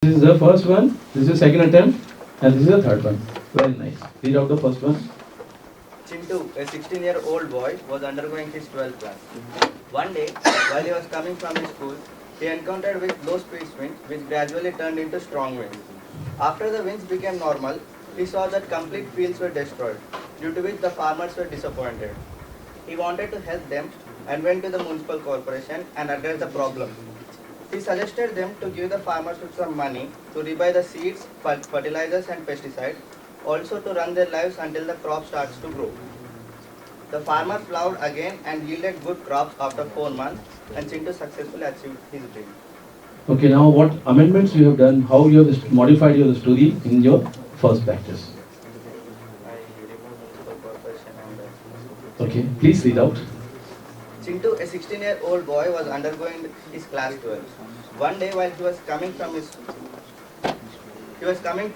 This is the first one, this is the second attempt, and this is the third one. Very nice. Read out the first one. Chintu, a 16-year-old boy, was undergoing his 12th class. One day, while he was coming from his school, he encountered with low-speed winds, which gradually turned into strong winds. After the winds became normal, he saw that complete fields were destroyed, due to which the farmers were disappointed. He wanted to help them and went to the municipal corporation and addressed the problem. He suggested them to give the farmers with some money to rebuy the seeds, fertilizers and pesticides, also to run their lives until the crop starts to grow. The farmers plowed again and yielded good crops after 4 months, and Chintu successfully achieved his dream. Okay, now what amendments you have done, how you have modified your story in your first practice. I removed municipal corporation and Okay, please read out. Chintu, a 16-year-old boy, was undergoing his class 12. One day while he was coming to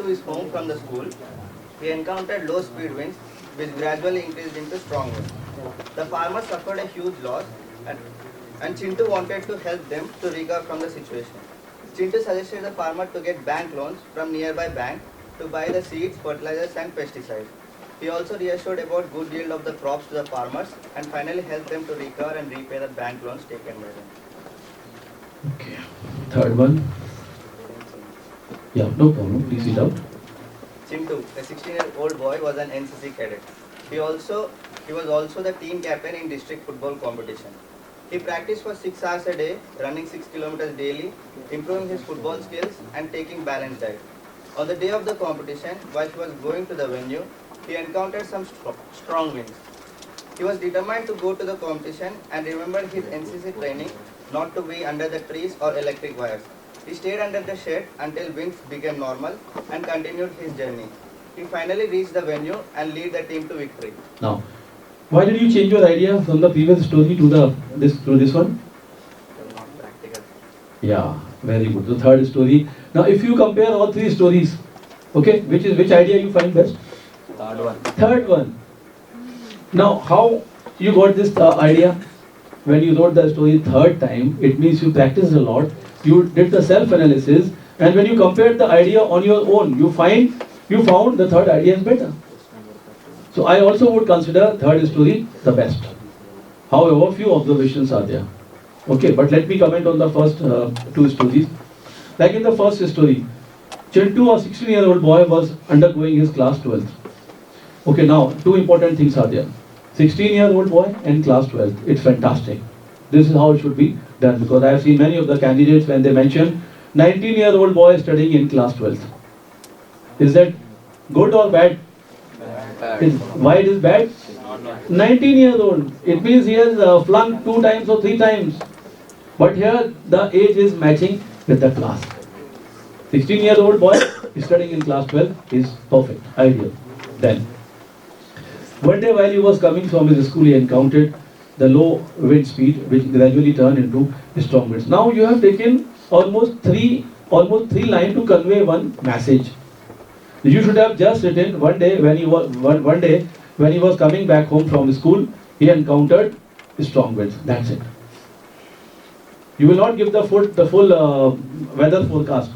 his home from the school, he encountered low speed winds which gradually increased into strong winds. The farmers suffered a huge loss and Chintu wanted to help them to recover from the situation. Chintu suggested the farmer to get bank loans from nearby bank to buy the seeds, fertilizers and pesticides. He also reassured about good yield of the crops to the farmers and finally helped them to recover and repay the bank loans taken by them. Okay, third one. Yeah, no problem, please read out. Chintu, a 16-year-old boy, was an NCC cadet. He was also the team captain in district football competition. He practiced for 6 hours a day, running 6 kilometers daily, improving his football skills and taking balanced diet. On the day of the competition, while he was going to the venue, he encountered some strong winds. He was determined to go to the competition and remembered his NCC training not to be under the trees or electric wires. He stayed under the shed until winds became normal and continued his journey. He finally reached the venue and led the team to victory. Now, why did you change your idea from the previous story to this one? Not practical. Yeah, very good. The third story. Now, if you compare all three stories, okay, which idea you find best? Third one. Third one. Now, how you got this idea? When you wrote the story third time, it means you practiced a lot. You did the self-analysis, and when you compared the idea on your own, you found the third idea is better. So I also would consider third story the best. However, few observations are there. Okay, but let me comment on the first two stories. Like in the first story, Chintu, a 16-year-old boy, was undergoing his class 12th. Okay, now two important things are there. 16-year-old boy and class 12th. It's fantastic. This is how it should be done, because I have seen many of the candidates when they mention 19-year-old boy studying in class 12th. Is that good or bad? Why it is bad? 19 years old. It means he has flunked 2 times or 3 times. But here the age is matching with the class. 16-year-old boy studying in class 12 is perfect, ideal. Then, one day while he was coming from his school, he encountered the low wind speed, which gradually turned into strong winds. Now you have taken almost three lines to convey one message. You should have just written one day when he was coming back home from school, he encountered strong winds. That's it. You will not give the full weather forecast.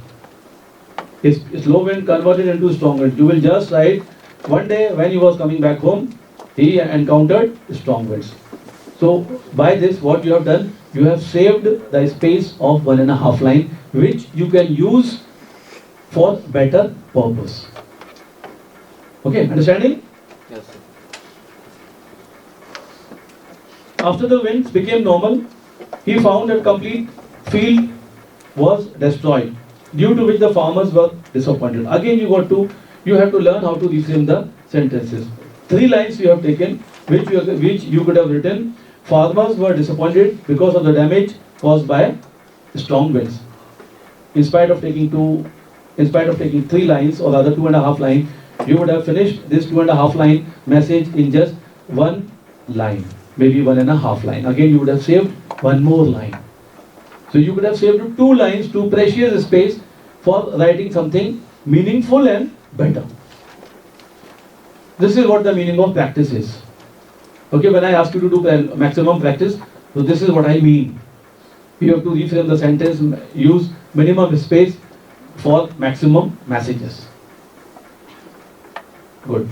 It's low wind converted into strong wind. You will just write one day when he was coming back home, he encountered strong winds. So by this, what you have done, you have saved the space of 1.5 line, which you can use for better purpose. Okay, understanding? Yes, sir. After the winds became normal, he found that complete field was destroyed, due to which the farmers were disappointed. Again, you have to learn how to reframe the sentences. 3 lines you have taken, which you could have written. Farmers were disappointed because of the damage caused by strong winds. In spite of taking 3 lines, or rather 2.5 lines, you would have finished this 2.5 line message in just 1 line, maybe 1.5 line. Again, you would have saved 1 more line. So you could have saved 2 lines, 2 precious space for writing something meaningful and better. This is what the meaning of practice is. Okay, when I ask you to do maximum practice, so this is what I mean. You have to reframe the sentence, use minimum space, for maximum messages. Good.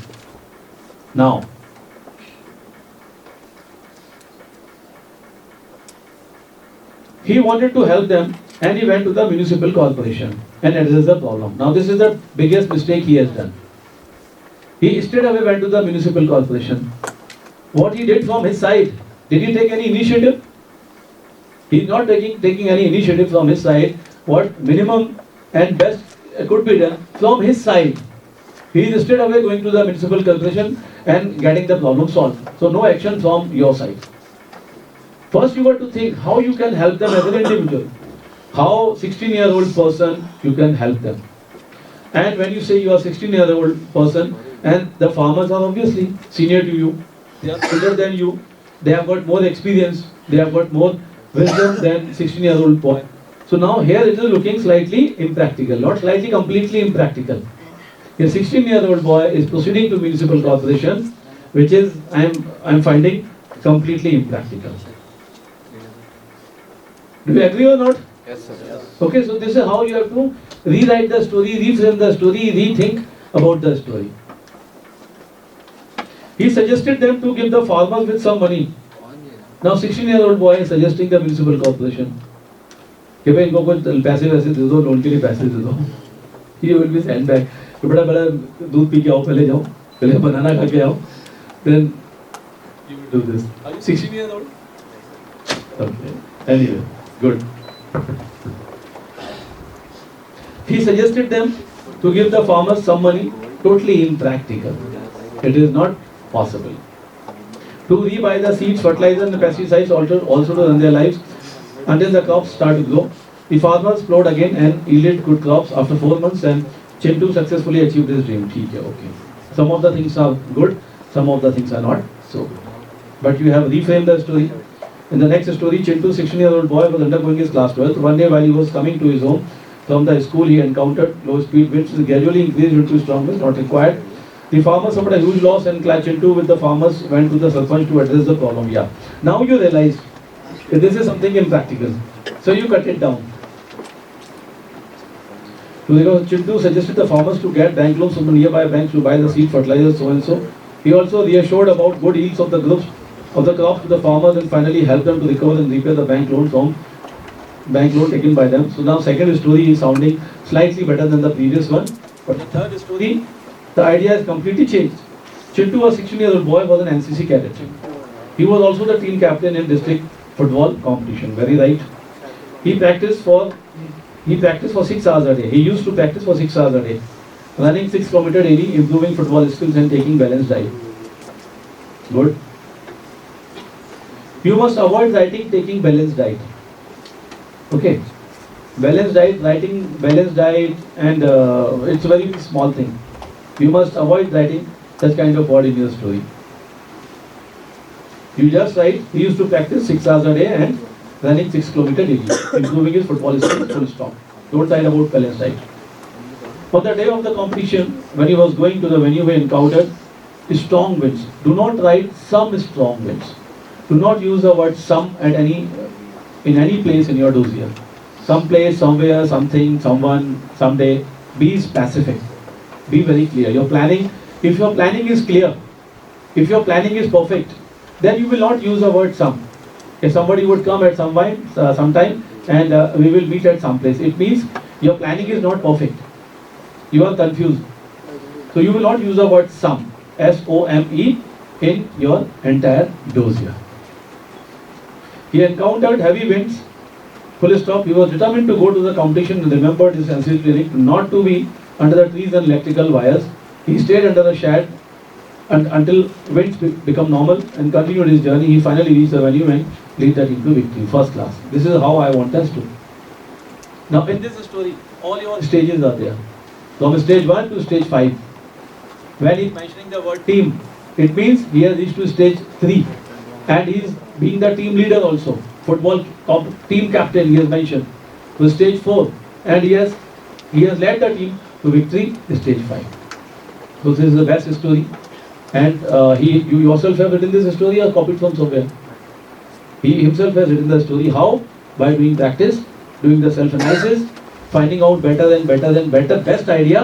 Now, he wanted to help them and he went to the municipal corporation and addressed the problem. Now, this is the biggest mistake he has done. He straight away went to the municipal corporation. What he did from his side, did he take any initiative? He is not taking any initiative from his side. What minimum and best could be done from his side, he is straight away going to the municipal corporation and getting the problem solved. So no action from your side. First you got to think how you can help them as an individual. How 16-year-old person you can help them. And when you say you are 16-year-old person and the farmers are obviously senior to you, they are older than you, they have got more experience, they have got more wisdom than 16-year-old boy. So now here it is looking slightly impractical, not slightly, completely impractical. A 16-year-old boy is proceeding to municipal corporation, which is I'm finding completely impractical. Do you agree or not? Yes, sir. Yes. Okay, so this is how you have to rewrite the story, reframe the story, rethink about the story. He suggested them to give the farmers with some money. Now 16-year-old boy is suggesting the municipal corporation कि भाई इनको कुछ पैसे वैसे दे दो, loan के लिए पैसे दे दो. He will be sent back. तो बड़ा बड़ा दूध पी के आओ, पहले जाओ, पहले बनाना खा के आओ, then you will do this. Are you 16 years old? Okay. Anyway, good. He suggested them to give the farmers some money. Totally impractical. It is not possible. To rebuy the seeds, fertilizer and pesticides also to run their lives until the crops start to grow. The farmers plowed again and yielded good crops after 4 months and Chintu successfully achieved his dream. Okay. Some of the things are good, some of the things are not so good. But you have reframed the story. In the next story, Chintu, 16-year-old boy, was undergoing his class 12th. One day while he was coming to his home from the school, he encountered low speed winds which gradually increased into strong winds not required. The farmers suffered a huge loss and Chintu with the farmers went to the sarpanch to address the problem. Yeah. Now you realize that this is something impractical. So you cut it down. So Chintu suggested the farmers to get bank loans from the nearby banks to buy the seed, fertilizers, so and so. He also reassured about good yields of the crops to the farmers and finally helped them to recover and repay the bank loan taken by them. So now second story is sounding slightly better than the previous one. But the third story, the idea is completely changed. Chintu, a 16-year-old boy, was an NCC cadet. He was also the team captain in district football competition. Very right. He practiced for 6 hours a day. He used to practice for 6 hours a day, running 6 kilometers daily, improving football skills and taking balanced diet. Good. You must avoid writing taking balanced diet. Okay. Balanced diet, writing balanced diet, and it's a very small thing. You must avoid writing such kind of word in your story. You just write, he used to practice 6 hours a day and running 6 kilometers daily, improving his football skills, full stop. Don't write about balanced diet. On the day of the competition, when he was going to the venue, he encountered strong winds. Do not write some strong winds. Do not use the word some in any place in your dossier. Some place, somewhere, something, someone, someday. Be specific. Be very clear. Your planning, if your planning is clear, if your planning is perfect, then you will not use the word some. If somebody would come at sometime and we will meet at some place, it means your planning is not perfect. You are confused. So you will not use the word some, S-O-M-E, in your entire dossier. He encountered heavy winds, full stop. He was determined to go to the competition and remembered his NCC training not to be under the trees and electrical wires. He stayed under the shade until winds become normal and continued his journey. He finally reached the venue and lead the team to victory, first class. This is how I want us to. Now in this story, all your stages are there. From stage 1 to stage 5. When he is mentioning the word team, it means he has reached to stage 3. And he is being the team leader also. Football team captain he has mentioned. To stage 4. And he has led the team to victory, stage 5. So this is the best story. And you yourself have written this story or copied from somewhere? He himself has written the story. How? By doing practice, doing the self-analysis, finding out better, best idea.